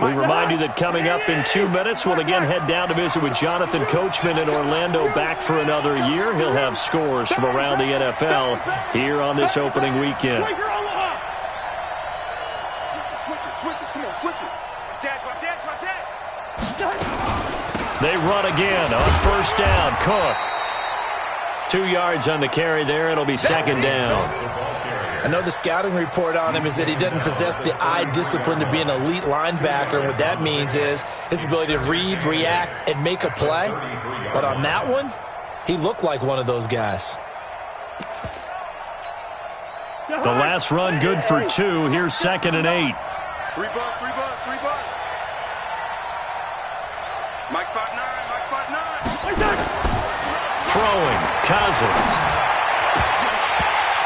We remind you that coming up in 2 minutes, we'll again head down to visit with Jonathan Coachman in Orlando, back for another year. He'll have scores from around the NFL here on this opening weekend. Switch it. Come on, switch it. Watch that. They run again on first down. Cook. 2 yards on the carry there. It'll be second down. I know the scouting report on him is that he doesn't possess the eye discipline to be an elite linebacker. And what that means is his ability to read, react, and make a play. But on that one, he looked like one of those guys. The last run good for 2. Here's 2nd and 8. 3 bucks. Mike 5'9". Throwing, Cousins.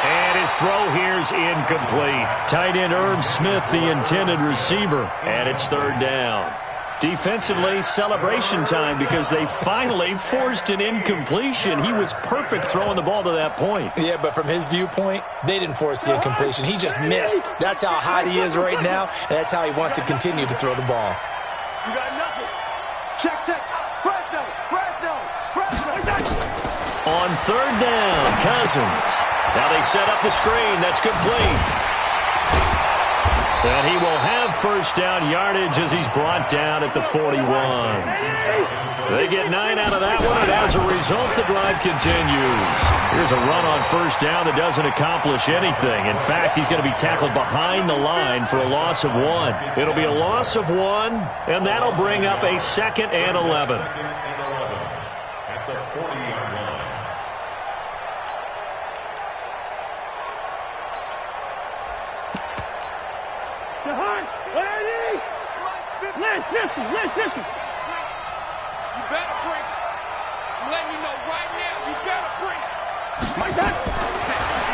And his throw here's incomplete. Tight end Irv Smith, the intended receiver. And it's 3rd down. Defensively, celebration time because they finally forced an incompletion. He was perfect throwing the ball to that point. Yeah, but from his viewpoint, they didn't force the incompletion. He just missed. That's how hot he is right now, and that's how he wants to continue to throw the ball. You got nothing. Check. Fresno. On 3rd down, Cousins. Now they set up the screen. That's complete. And he will have first down yardage as he's brought down at the 41. They get 9 out of that one, and as a result, the drive continues. Here's a run on first down that doesn't accomplish anything. In fact, he's going to be tackled behind the line for a loss of 1. It'll be a loss of 1, and that'll bring up a 2nd and 11. At the 40-yard line. Listen. You better bring it. I'm letting you know right now, you better bring it.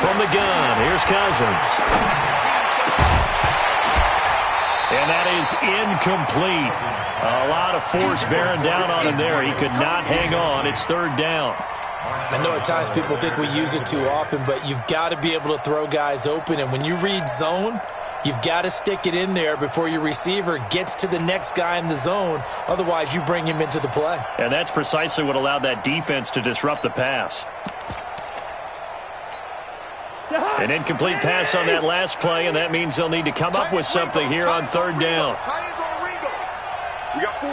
From the gun, here's Cousins. And that is incomplete. A lot of force bearing down on him there. He could not hang on. It's 3rd down. I know at times people think we use it too often, but you've got to be able to throw guys open. And when you read zone, you've got to stick it in there before your receiver gets to the next guy in the zone. Otherwise, you bring him into the play. And that's precisely what allowed that defense to disrupt the pass. An incomplete pass on that last play, and that means they'll need to come up with something here on 3rd down. We got 4.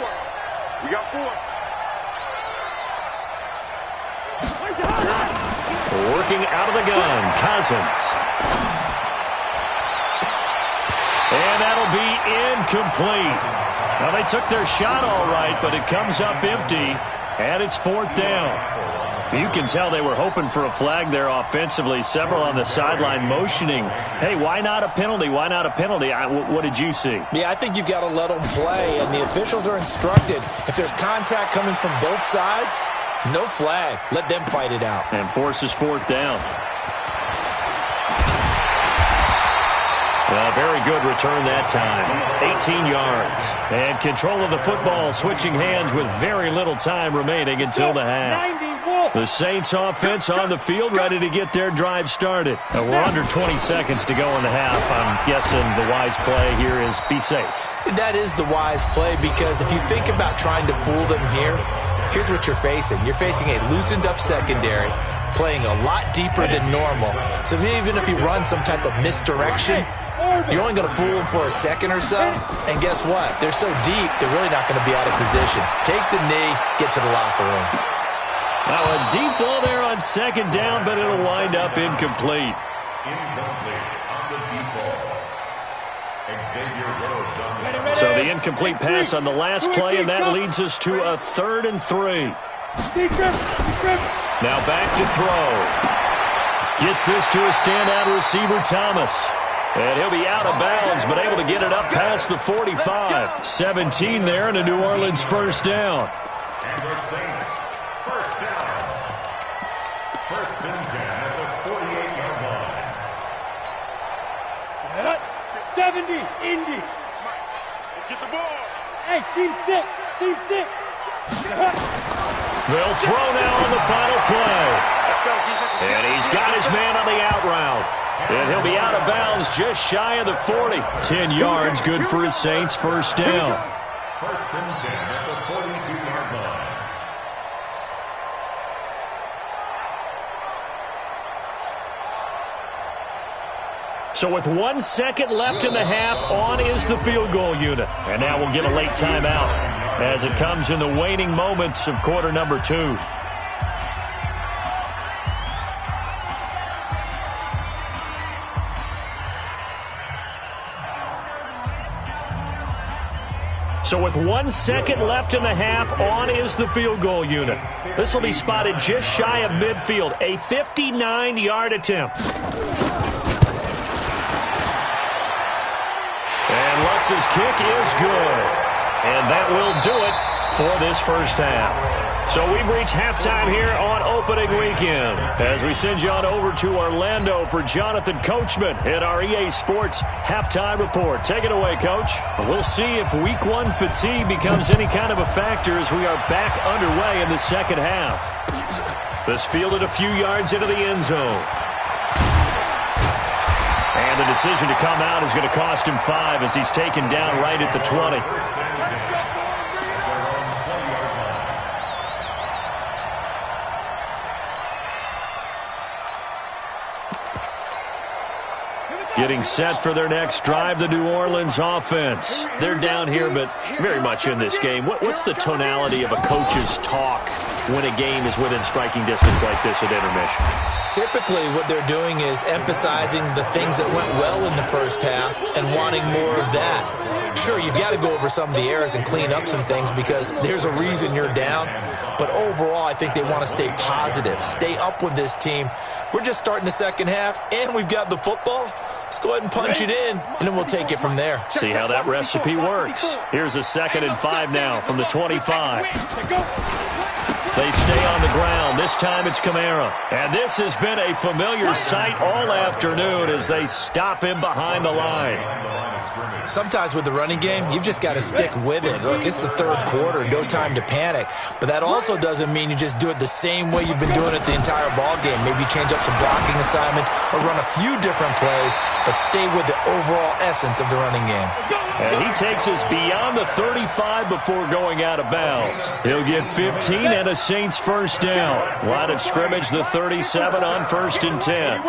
Working out of the gun, Cousins. And that'll be incomplete. Now, they took their shot all right, but it comes up empty, and it's 4th down. You can tell they were hoping for a flag there offensively. Several on the sideline motioning, hey, why not a penalty? Why not a penalty? What did you see? Yeah, I think you've got to let them play, and the officials are instructed. If there's contact coming from both sides, no flag. Let them fight it out. And forces 4th down. A very good return that time. 18 yards. And control of the football switching hands with very little time remaining until the half. The Saints offense on the field ready to get their drive started. And we're under 20 seconds to go in the half. I'm guessing the wise play here is be safe. That is the wise play because if you think about trying to fool them here, here's what you're facing. You're facing a loosened up secondary, playing a lot deeper than normal. So even if you run some type of misdirection, you're only going to fool them for a second or so. And guess what? They're so deep, they're really not going to be out of position. Take the knee, get to the locker room. Now a deep ball there on 2nd down, but it'll wind up incomplete. So the incomplete pass on the last play, and that leads us to a 3rd and 3. Now back to throw. Gets this to a standout receiver, Thomas. And he'll be out of bounds, but able to get it up past the 45. 17 there, and a New Orleans first down. And the Saints, first down. 1st and 10 at the 48-yard line. 70, Indy. Let's get the ball. Hey, seam 6. They'll throw now on the final play. Let's go, defense. And he's got his man on the out route. And he'll be out of bounds just shy of the 40. 10 yards, good for his Saints. First down. First and 10 at the 42-yard line. So with 1 second left in the half, on is the field goal unit. And now we'll get a late timeout as it comes in the waning moments of quarter number 2. So with 1 second left in the half, on is the field goal unit. This will be spotted just shy of midfield, a 59-yard attempt. And Lutz's kick is good. And that will do it for this first half. So we've reached halftime here on opening weekend as we send you on over to Orlando for Jonathan Coachman in our EA Sports halftime report. Take it away, Coach. We'll see if week 1 fatigue becomes any kind of a factor as we are back underway in the second half. This fielded a few yards into the end zone. And the decision to come out is going to cost him 5 as he's taken down right at the 20. Getting set for their next drive, the New Orleans offense. They're down here, but very much in this game. What's the tonality of a coach's talk when a game is within striking distance like this at intermission? Typically, what they're doing is emphasizing the things that went well in the first half and wanting more of that. Sure, you've got to go over some of the errors and clean up some things because there's a reason you're down. But overall, I think they want to stay positive, stay up with this team. We're just starting the second half, and we've got the football. Let's go ahead and punch it in, and then we'll take it from there. See how that recipe works. Here's a 2nd and 5 now from the 25. They stay on the ground. This time it's Kamara. And this has been a familiar sight all afternoon as they stop him behind the line. Sometimes with the running game, you've just got to stick with it. Look, it's the third quarter, no time to panic. But that also doesn't mean you just do it the same way you've been doing it the entire ball game. Maybe change up some blocking assignments or run a few different plays, but stay with the overall essence of the running game. And he takes us beyond the 35 before going out of bounds. He'll get 15 and a Saints first down. Line of scrimmage, the 37 on 1st and 10.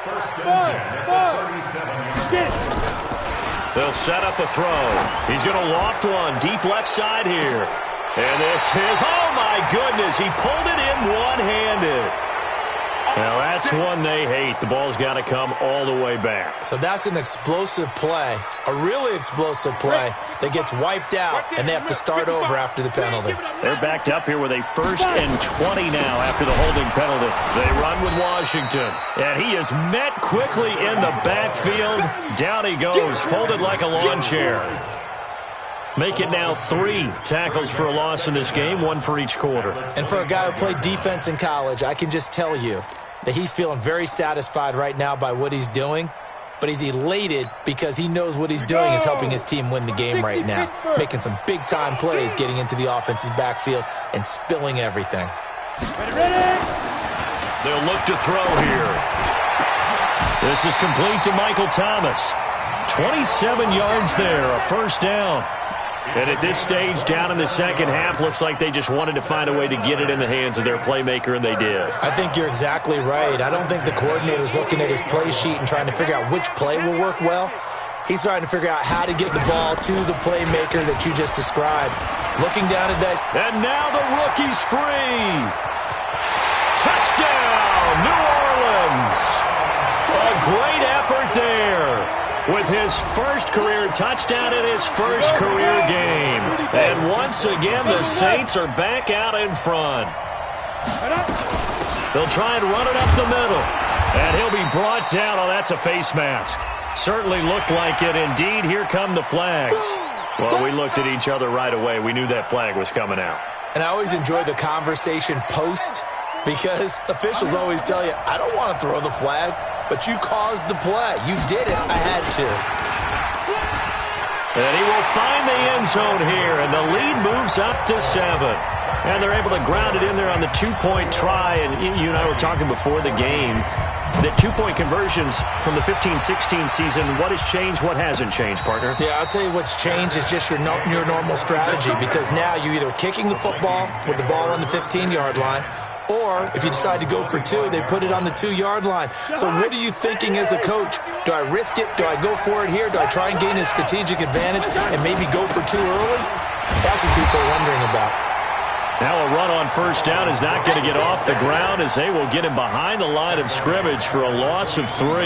First and 10 at the 37-yard line. They'll set up a throw. He's going to loft one deep left side here. And this is, oh my goodness, he pulled it in one-handed. Now that's one they hate. The ball's got to come all the way back. So that's an explosive play, a really explosive play that gets wiped out, and they have to start over after the penalty. They're backed up here with a 1st and 20 now after the holding penalty. They run with Washington, and he is met quickly in the backfield. Down he goes, folded like a lawn chair. Make it now 3 tackles for a loss in this game, 1 for each quarter. And for a guy who played defense in college, I can just tell you that he's feeling very satisfied right now by what he's doing, but he's elated because he knows what he's doing is helping his team win the game right now, making some big-time plays, getting into the offense's backfield and spilling everything. They'll look to throw here. This is complete to Michael Thomas. 27 yards there, a first down. And at this stage, down in the second half, looks like they just wanted to find a way to get it in the hands of their playmaker, and they did. I think you're exactly right. I don't think the coordinator's looking at his play sheet and trying to figure out which play will work well. He's trying to figure out how to get the ball to the playmaker that you just described. Looking down at that. And now the rookie's free. Touchdown, New Orleans. A great effort there. With his first career touchdown in his first career game. And once again, the Saints are back out in front. They'll try and run it up the middle. And he'll be brought down. Oh, that's a face mask. Certainly looked like it. Indeed, here come the flags. Well, we looked at each other right away. We knew that flag was coming out. And I always enjoy the conversation post because officials always tell you, I don't want to throw the flag. But you caused the play. You did it. I had to. And he will find the end zone here, and the lead moves up to 7. And they're able to ground it in there on the 2-point try. And you and I were talking before the game. The two-point conversions from the 15-16 season, what has changed, what hasn't changed, partner? Yeah, I'll tell you what's changed is just your normal strategy, because now you're either kicking the football with the ball on the 15-yard line, or if you decide to go for two, they put it on the 2-yard line. So what are you thinking as a coach? Do I risk it? Do I go for it here? Do I try and gain a strategic advantage and maybe go for two early? That's what people are wondering about. Now a run on first down is not going to get off the ground, as they will get him behind the line of scrimmage for a loss of 3.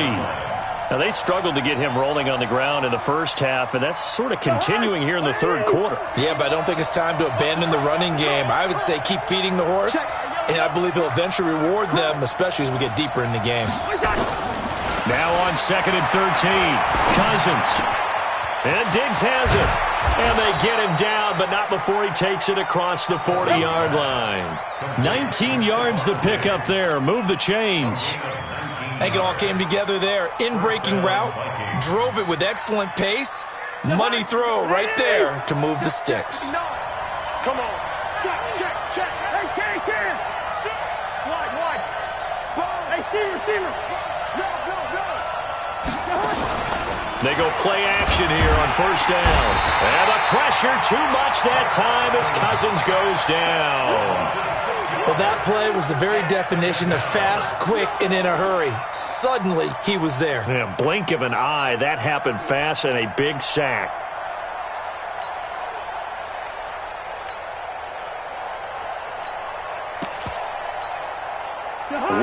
Now, they struggled to get him rolling on the ground in the first half, and that's sort of continuing here in the third quarter. Yeah, but I don't think it's time to abandon the running game. I would say keep feeding the horse, and I believe he'll eventually reward them, especially as we get deeper in the game. Now on 2nd and 13, Cousins. And Diggs has it. And they get him down, but not before he takes it across the 40-yard line. 19 yards the pick up there. Move the chains. I think it all came together there. In-breaking route, drove it with excellent pace. Money throw right there to move the sticks. Come on. Check, check, check. Hey, Ken. Wide. Hey, Steelers. No. They go play action here on first down. And the pressure too much that time as Cousins goes down. Well, that play was the very definition of fast, quick, and in a hurry. Suddenly, he was there. Yeah, blink of an eye, that happened fast, and a big sack.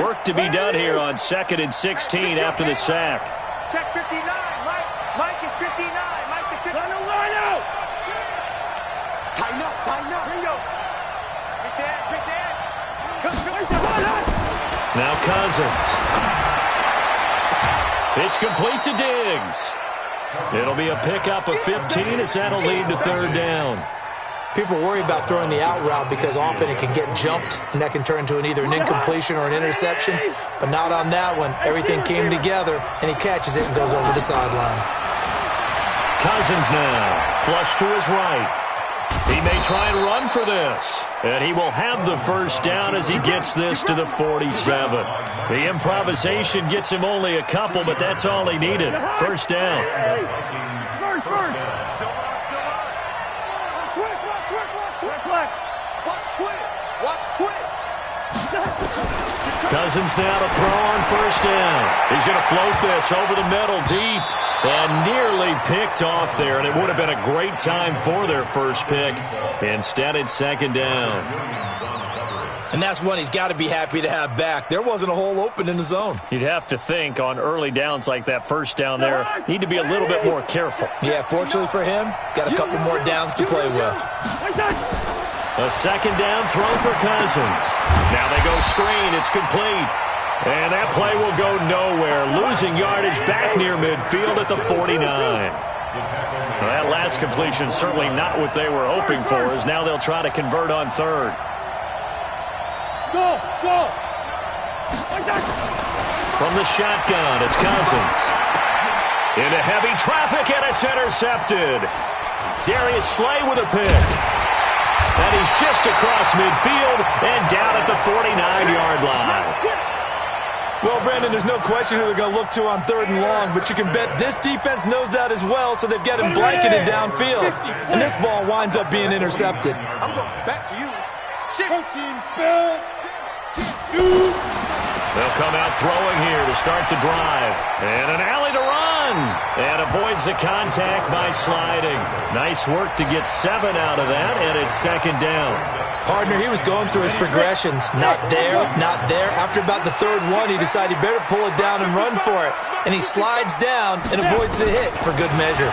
Work to be done here on 2nd and 16 after the sack. Check 59. Mike is 59. Mike is 59. Line out. Tighten up. Here you go. Pick the edge. Now Cousins. It's complete to Diggs. It'll be a pickup of 15 as that'll lead to third down. People worry about throwing the out route because often it can get jumped, and that can turn into either an incompletion or an interception. But not on that one. Everything came together, and he catches it and goes over the sideline. Cousins now, flush to his right. He may try and run for this. And he will have the first down as he gets this to the 47. The improvisation gets him only a couple, but that's all he needed. First down. Cousins now to throw on first down. He's going to float this over the middle deep. And nearly picked off there, and it would have been a great time for their first pick. Instead, it's second down. And that's one he's got to be happy to have back. There wasn't a hole open in the zone. You'd have to think on early downs like that first down there, need to be a little bit more careful. Yeah, fortunately for him, got a couple more downs to play with. A second down throw for Cousins. Now they go screen. It's complete. And that play will go nowhere. Losing yardage back near midfield at the 49. Well, that last completion certainly not what they were hoping for, as now they'll try to convert on third. Go! From the shotgun, it's Cousins. Into heavy traffic, and it's intercepted. Darius Slay with a pick. And he's just across midfield and down at the 49-yard line. Well, Brandon, there's no question who they're going to look to on third and long, but you can bet this defense knows that as well, so they've got him blanketed downfield. And this ball winds up being intercepted. I'm going back to you. Team spell. Shoot. They'll come out throwing here to start the drive. And an alley to run. And avoids the contact by sliding. Nice work to get 7 out of that, and it's second down. Partner, he was going through his progressions. Not there. After about the third one, he decided he better pull it down and run for it. And he slides down and avoids the hit for good measure.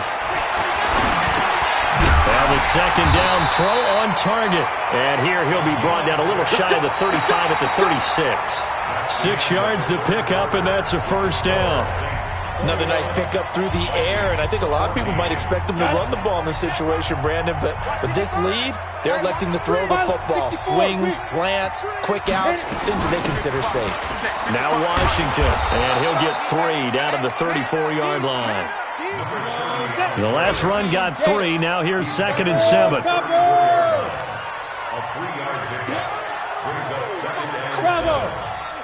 Now the second down throw on target. And here he'll be brought down a little shy of the 35 at the 36. 6 yards the pickup, and that's a first down. Another nice pickup through the air, and I think a lot of people might expect them to run the ball in this situation, Brandon, but with this lead, they're electing to throw the football. Swings, slants, quick outs, things that they consider safe. Now Washington, and he'll get 3 down at the 34-yard line. The last run got 3, now here's 2nd and 7.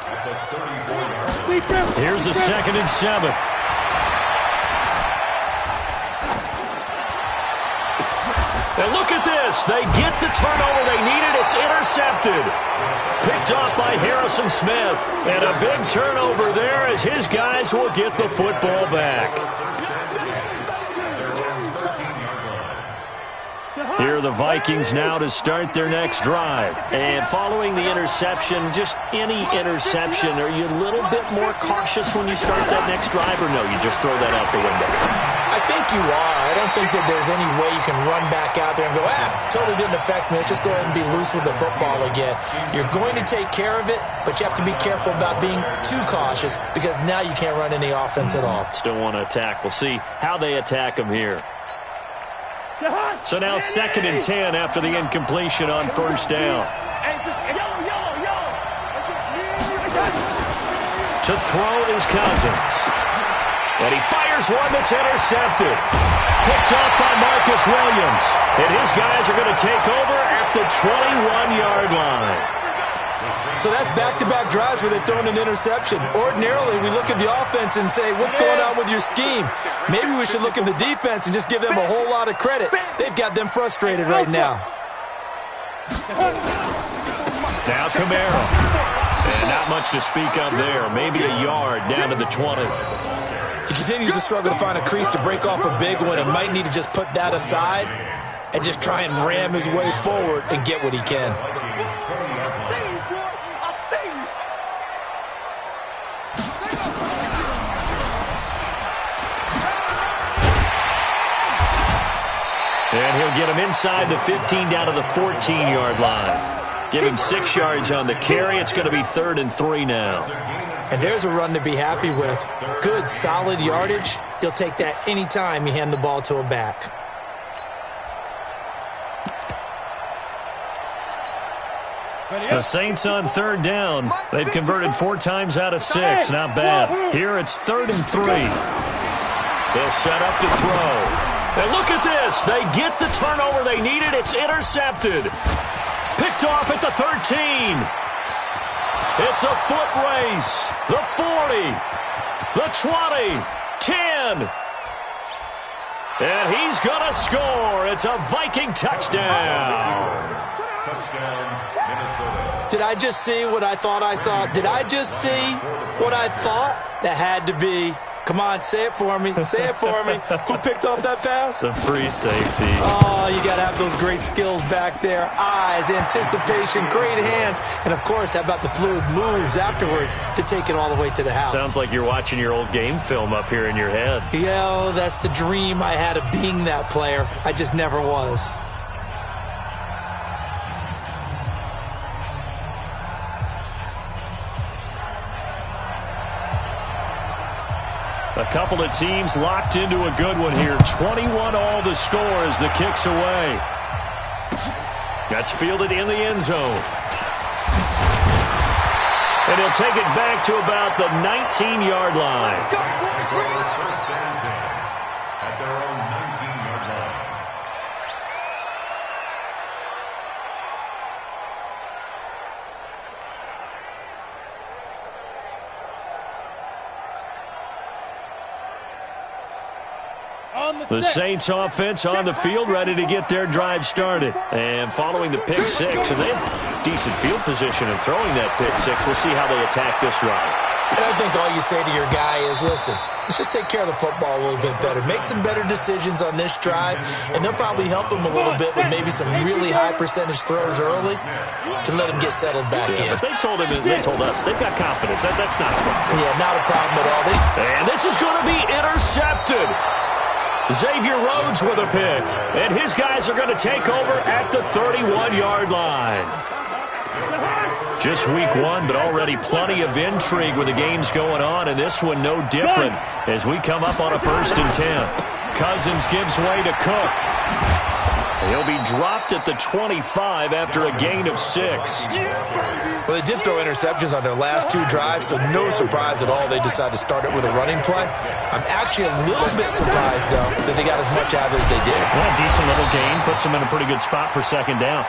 at the 34-yard line. Here's a 2nd and 7. And look at this. They get the turnover they needed. It's intercepted. Picked off by Harrison Smith. And a big turnover there as his guys will get the football back. Here are the Vikings now to start their next drive. And following the interception, just any interception, are you a little bit more cautious when you start that next drive, or no, you just throw that out the window? I think you are. I don't think that there's any way you can run back out there and go, totally didn't affect me. Let's just go ahead and be loose with the football again. You're going to take care of it, but you have to be careful about being too cautious because now you can't run any offense at all. Still want to attack. We'll see how they attack them here. So now 2nd and 10 after the incompletion on 1st down. To throw is Cousins. And he fires one that's intercepted. Picked off by Marcus Williams. And his guys are going to take over at the 21-yard line. So that's back-to-back drives where they've thrown an interception. Ordinarily, we look at the offense and say, what's going on with your scheme? Maybe we should look at the defense and just give them a whole lot of credit. They've got them frustrated right now. Now Camaro. And not much to speak of there. Maybe a yard down to the 20. He continues to struggle to find a crease to break off a big one and might need to just put that aside and just try and ram his way forward and get what he can. And he'll get him inside the 15 down to the 14-yard line. Give him 6 yards on the carry. It's going to be 3rd and 3 now. And there's a run to be happy with. Good, solid yardage. You'll take that anytime you hand the ball to a back. The Saints on 3rd down. They've converted 4 times out of 6. Not bad. Here it's 3rd and 3. They'll set up to throw. And look at this. They get the turnover they needed. It's intercepted. Picked off at the 13. It's a foot race. The 40. The 20. 10. And he's going to score. It's a Viking touchdown. Touchdown, Minnesota. Did I just see what I thought I saw? Did I just see what I thought? That had to be. Come on, say it for me. Say it for me. Who picked up that pass? The free safety. Oh, you got to have those great skills back there. Eyes, anticipation, great hands. And, of course, how about the fluid moves afterwards to take it all the way to the house? Sounds like you're watching your old game film up here in your head. Yeah, that's the dream I had of being that player. I just never was. A couple of teams locked into a good one here. 21 all the score as the kick's away. That's fielded in the end zone. And he'll take it back to about the 19-yard line. First and 10 at their own 19-yard line. The Saints offense on the field, ready to get their drive started. And following the pick six, and they have decent field position in throwing that pick six. We'll see how they attack this drive. And I think all you say to your guy is, listen, let's just take care of the football a little bit better. Make some better decisions on this drive, and they'll probably help him a little bit with maybe some really high percentage throws early to let him get settled back in. But they told us they've got confidence. That's not a problem. Yeah, not a problem at all. And this is going to be intercepted. Xavier Rhodes with a pick. And his guys are going to take over at the 31-yard line. Just week one, but already plenty of intrigue with the games going on, and this one no different as we come up on a 1st and 10. Cousins gives way to Cook. He'll be dropped at the 25 after a gain of 6. Well, they did throw interceptions on their last 2 drives, so no surprise at all they decided to start it with a running play. I'm actually a little bit surprised, though, that they got as much out of it as they did. Well, decent little gain. Puts them in a pretty good spot for second down.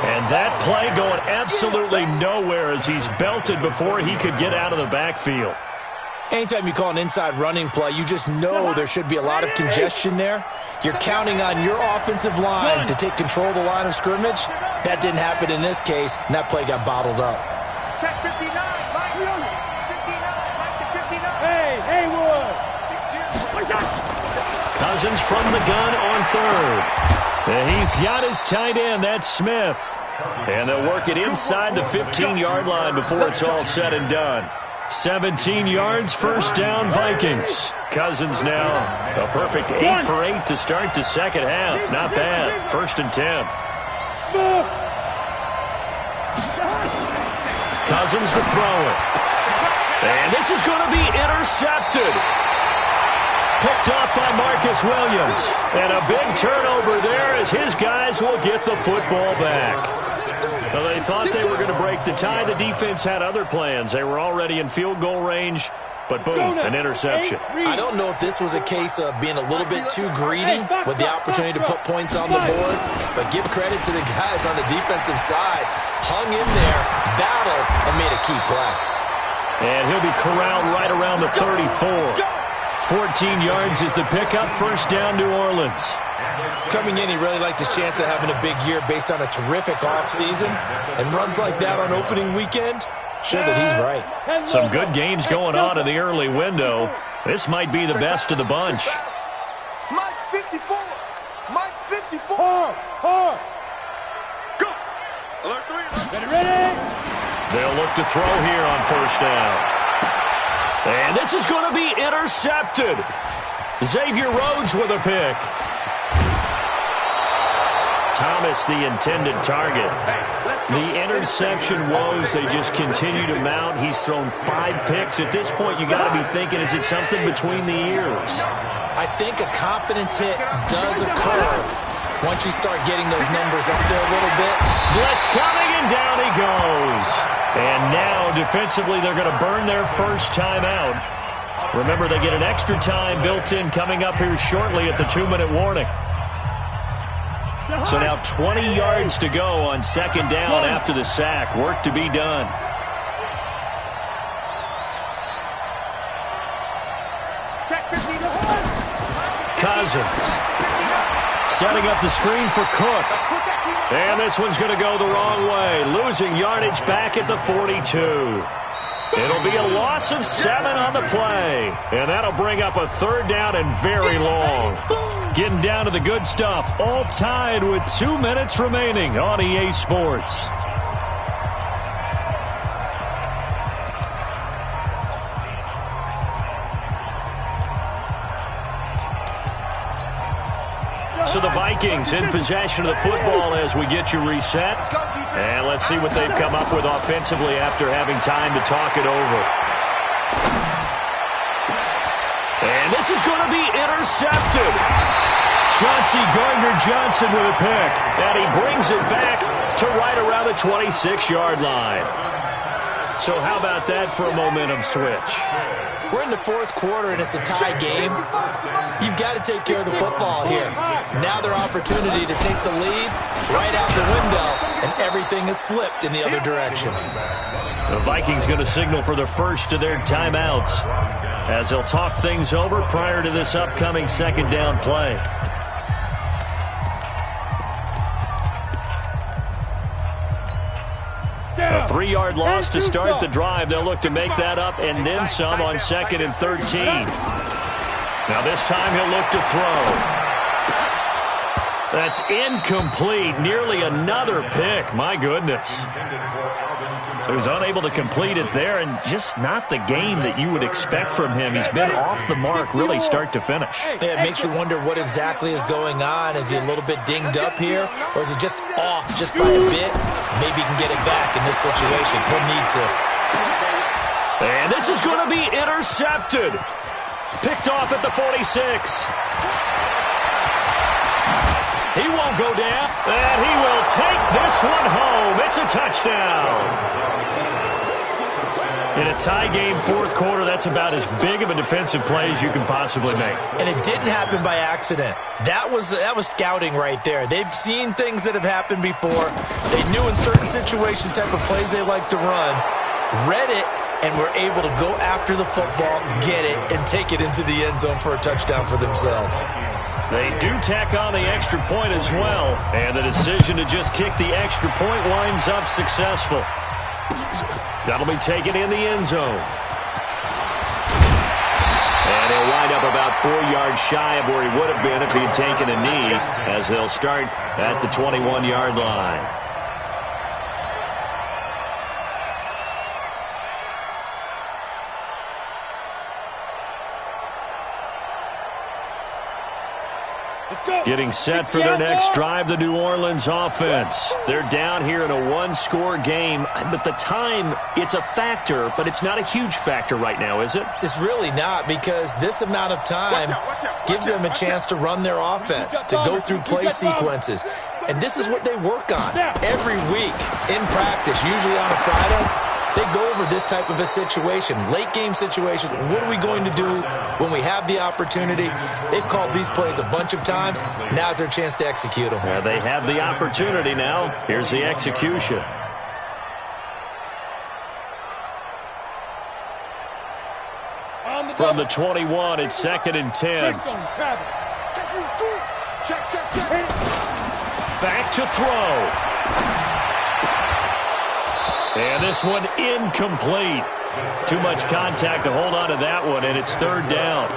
And that play going absolutely nowhere as he's belted before he could get out of the backfield. Anytime you call an inside running play, you just know there should be a lot of congestion there. You're counting on your offensive line to take control of the line of scrimmage. That didn't happen in this case, and that play got bottled up. Check 59, Mike. 59, Mike to 59. Hey, Haywood. Cousins from the gun on third. And he's got his tight end. That's Smith. And they'll work it inside the 15-yard line before it's all said and done. 17 yards, first down, Vikings. Cousins now a perfect 8 for 8 to start the second half. Not bad. 1st and 10. Cousins to throw it. And this is going to be intercepted. Picked off by Marcus Williams. And a big turnover there as his guys will get the football back. Well, they thought they were going to break the tie. The defense had other plans. They were already in field goal range, but boom, an interception. I don't know if this was a case of being a little bit too greedy with the opportunity to put points on the board, but give credit to the guys on the defensive side. Hung in there, battled, and made a key play. And he'll be corralled right around the 34. 14 yards is the pickup. First down, New Orleans. Coming in, he really liked his chance of having a big year based on a terrific offseason. And runs like that on opening weekend, show that he's right. Some good games going on in the early window. This might be the best of the bunch. Mike 54. Mike 54. Hard. Go. Alert 3. Get ready. They'll look to throw here on first down. And this is going to be intercepted. Xavier Rhodes with a pick. Thomas, the intended target. The interception woes, they just continue to mount. He's thrown 5 picks. At this point, you got to be thinking, is it something between the ears? I think a confidence hit does occur once you start getting those numbers up there a little bit. Blitz coming, and down he goes. And now, defensively, they're going to burn their first timeout. Remember, they get an extra time built in coming up here shortly at the 2-minute warning. So now 20 yards to go on second down after the sack. Work to be done. Cousins setting up the screen for Cook. And this one's going to go the wrong way. Losing yardage back at the 42. It'll be a loss of 7 on the play. And that'll bring up a third down and very long. Getting down to the good stuff. All tied with 2 minutes remaining on EA Sports. So the Vikings in possession of the football as we get you reset. And let's see what they've come up with offensively after having time to talk it over. And this is going to be intercepted. Chauncey Gardner-Johnson with a pick. And he brings it back to right around the 26-yard line. So how about that for a momentum switch? We're in the 4th quarter, and it's a tie game. You've got to take care of the football here. Now their opportunity to take the lead right out the window, and everything is flipped in the other direction. The Vikings going to signal for the first of their timeouts as they'll talk things over prior to this upcoming second down play. A 3-yard loss to start the drive. They'll look to make that up and then some on 2nd and 13. Now this time he'll look to throw. That's incomplete. Nearly another pick. My goodness. So he's unable to complete it there, and just not the game that you would expect from him. He's been off the mark really start to finish. Yeah, it makes you wonder what exactly is going on. Is he a little bit dinged up here, or is he just off just by a bit? Maybe he can get it back in this situation. He'll need to. And this is going to be intercepted. Picked off at the 46. He won't go down, and he will take this one home. It's a touchdown. In a tie game fourth quarter, that's about as big of a defensive play as you can possibly make. And it didn't happen by accident. That was scouting right there. They've seen things that have happened before. They knew in certain situations type of plays they like to run, read it, and were able to go after the football, get it, and take it into the end zone for a touchdown for themselves. They do tack on the extra point as well, and the decision to just kick the extra point winds up successful. That'll be taken in the end zone. And he'll wind up about 4 yards shy of where he would have been if he had taken a knee, as they'll start at the 21-yard line. Getting set for their next drive, the New Orleans offense. They're down here in a one-score game, but the time, it's a factor, but it's not a huge factor right now, is it? It's really not, because this amount of time gives them a chance to run their offense, to go through play sequences. And this is what they work on every week in practice, usually on a Friday. They go over this type of a situation, late game situations. What are we going to do when we have the opportunity? They've called these plays a bunch of times. Now's their chance to execute them. Yeah, they have the opportunity now. Here's the execution. From the 21, it's 2nd and 10. Back to throw. And this one incomplete. Too much contact to hold on to that one, and it's 3rd down.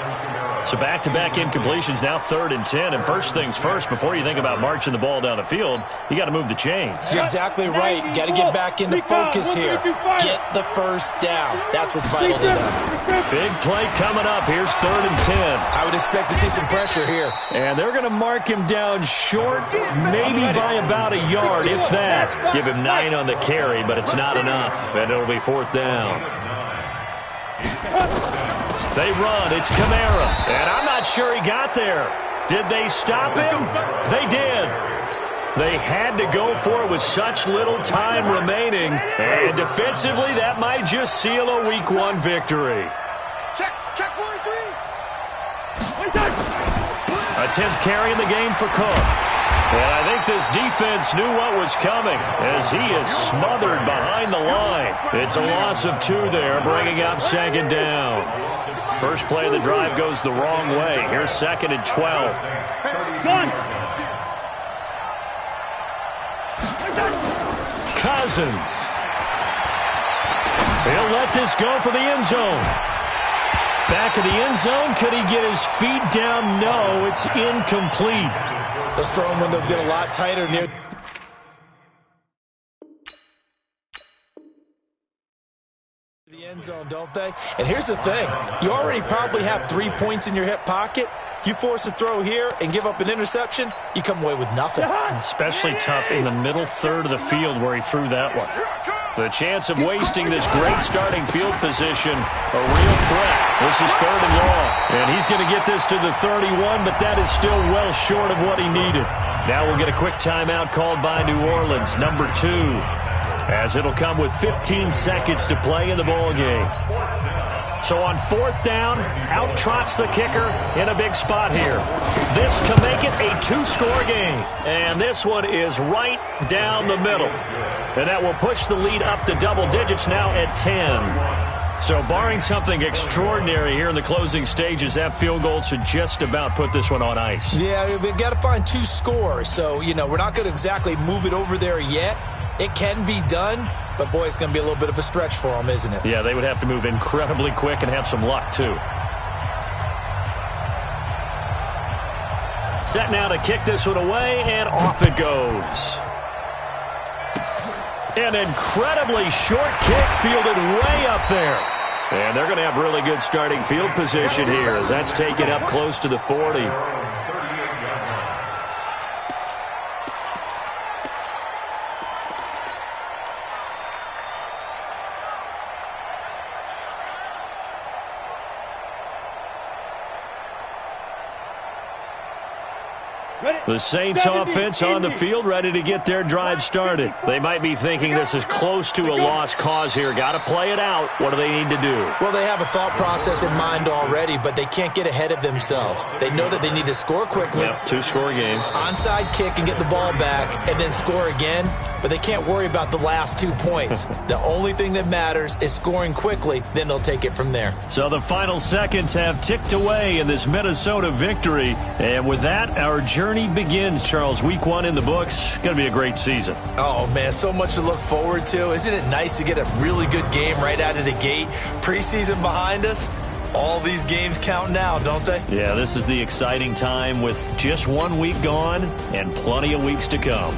So back-to-back incompletions, now 3rd and 10. And first things first, before you think about marching the ball down the field, you got to move the chains. You're exactly right. Got to get back into focus here. Get the first down. That's what's vital to them. Big play coming up. Here's 3rd and 10. I would expect to see some pressure here. And they're going to mark him down short, maybe by about a yard, if that. Give him 9 on the carry, but it's not enough. And it'll be 4th down. They run. It's Kamara. And I'm not sure he got there. Did they stop him? They did. They had to go for it with such little time remaining. And defensively, that might just seal a Week 1 victory. Check 43. A 10th carry in the game for Cook. And I think this defense knew what was coming as he is smothered behind the line. It's a loss of 2 there, bringing up 2nd down. First play of the drive goes the wrong way. Here's 2nd and 12. Cousins. He'll let this go for the end zone. Back of the end zone. Could he get his feet down? No, it's incomplete. Those throwing windows get a lot tighter near the end zone, don't they? And here's the thing. You already probably have 3 points in your hip pocket. You force a throw here and give up an interception, you come away with nothing. Especially tough in the middle third of the field where he threw that one. The chance of wasting this great starting field position, a real threat. This is 3rd and long. And he's going to get this to the 31, but that is still well short of what he needed. Now we'll get a quick timeout called by New Orleans, number 2, as it'll come with 15 seconds to play in the ballgame. So on 4th down, out trots the kicker in a big spot here. This to make it a 2-score game. And this one is right down the middle. And that will push the lead up to double digits now at 10. So barring something extraordinary here in the closing stages, that field goal should just about put this one on ice. Yeah, we've got to find 2 scores. So, we're not going to exactly move it over there yet. It can be done, but boy, it's going to be a little bit of a stretch for them, isn't it? Yeah, they would have to move incredibly quick and have some luck, too. Set now to kick this one away, and off it goes. An incredibly short kick fielded way up there. And they're going to have really good starting field position here as that's taken up close to the 40. The Saints offense on the field, ready to get their drive started. They might be thinking this is close to a lost cause here. Got to play it out. What do they need to do? Well, they have a thought process in mind already, but they can't get ahead of themselves. They know that they need to score quickly. Yep, two-score game. Onside kick and get the ball back and then score again, but they can't worry about the last 2 points. The only thing that matters is scoring quickly, then they'll take it from there. So the final seconds have ticked away in this Minnesota victory. And with that, our journey begins, Charles. Week 1 in the books. Going to be a great season. Oh, man, so much to look forward to. Isn't it nice to get a really good game right out of the gate? Preseason behind us. All these games count now, don't they? Yeah, this is the exciting time with just 1 week gone and plenty of weeks to come.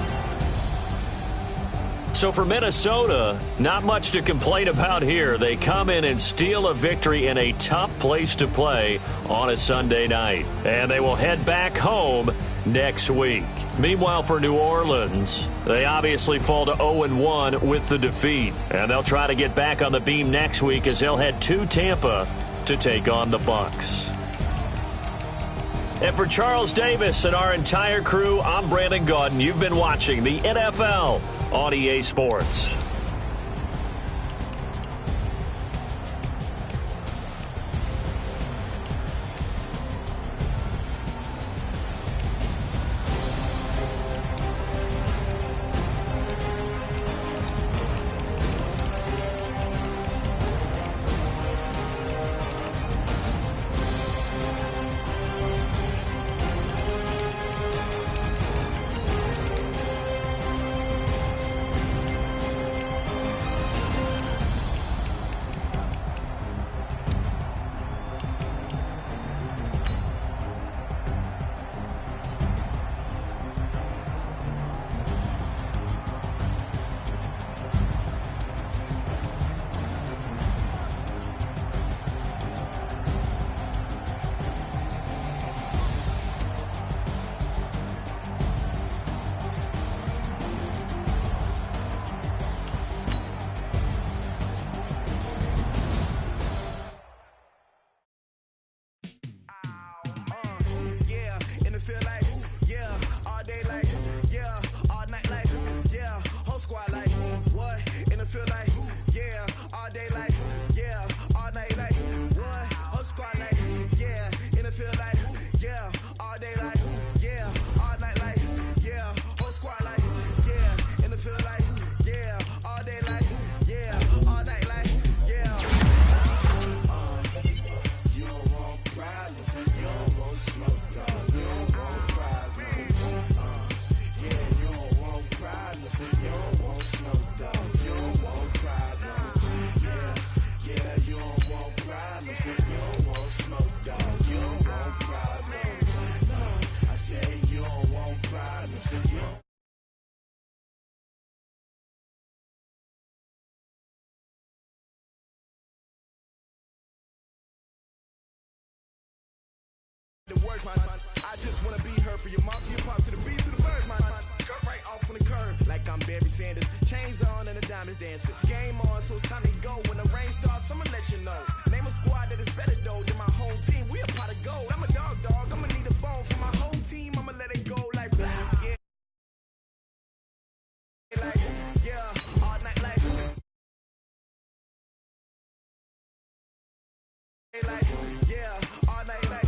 So for Minnesota, not much to complain about here. They come in and steal a victory in a tough place to play on a Sunday night. And they will head back home next week. Meanwhile, for New Orleans, they obviously fall to 0-1 with the defeat. And they'll try to get back on the beam next week as they'll head to Tampa to take on the Bucs. And for Charles Davis and our entire crew, I'm Brandon Gaudin. You've been watching the NFL on EA Sports. Words, man. I just wanna be her for your mom to your pop to the beat to the birds, man. Cut right off on the curb like I'm Barry Sanders. Chains on and the diamonds dancing. Game on, so it's time to go. When the rain starts, I'ma let you know. Name a squad that is better though than my home team. We a pot of gold. I'm a dog. I'ma need a bone for my whole team. I'ma let it go like yeah. Like yeah, all night like yeah, all night like.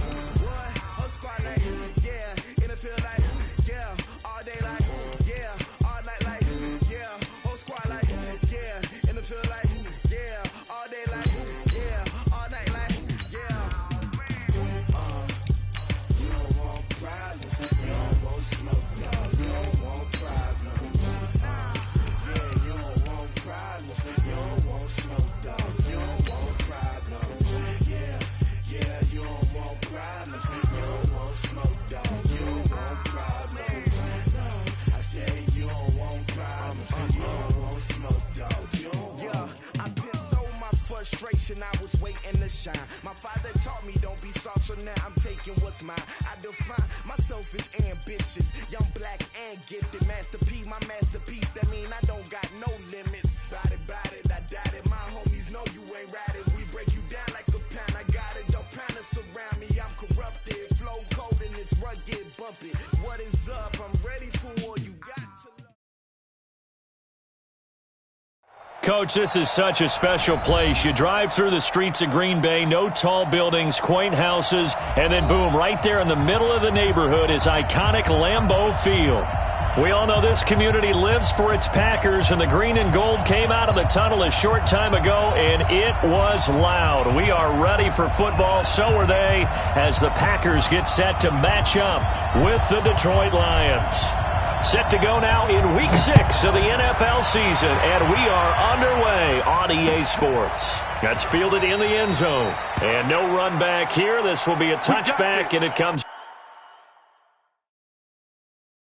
I was waiting to shine. My father taught me don't be soft, so now I'm taking what's mine. I define myself as ambitious, young, black, and gifted. Masterpiece, my masterpiece. That mean I don't got no limits. Bout it, I doubt it. My homies know you ain't right it. We break you down like a pound. I got it, don't pound us around me. I'm corrupted, flow cold and it's rugged, bump it. What is Coach, this is such a special place. You drive through the streets of Green Bay, no tall buildings, quaint houses, and then boom, right there in the middle of the neighborhood is iconic Lambeau Field. We all know this community lives for its Packers, and the green and gold came out of the tunnel a short time ago, and it was loud. We are ready for football, so are they, as the Packers get set to match up with the Detroit Lions. Set to go now in Week 6 of the NFL season, and we are underway on EA Sports. That's fielded in the end zone. And no run back here. This will be a touchback, and it comes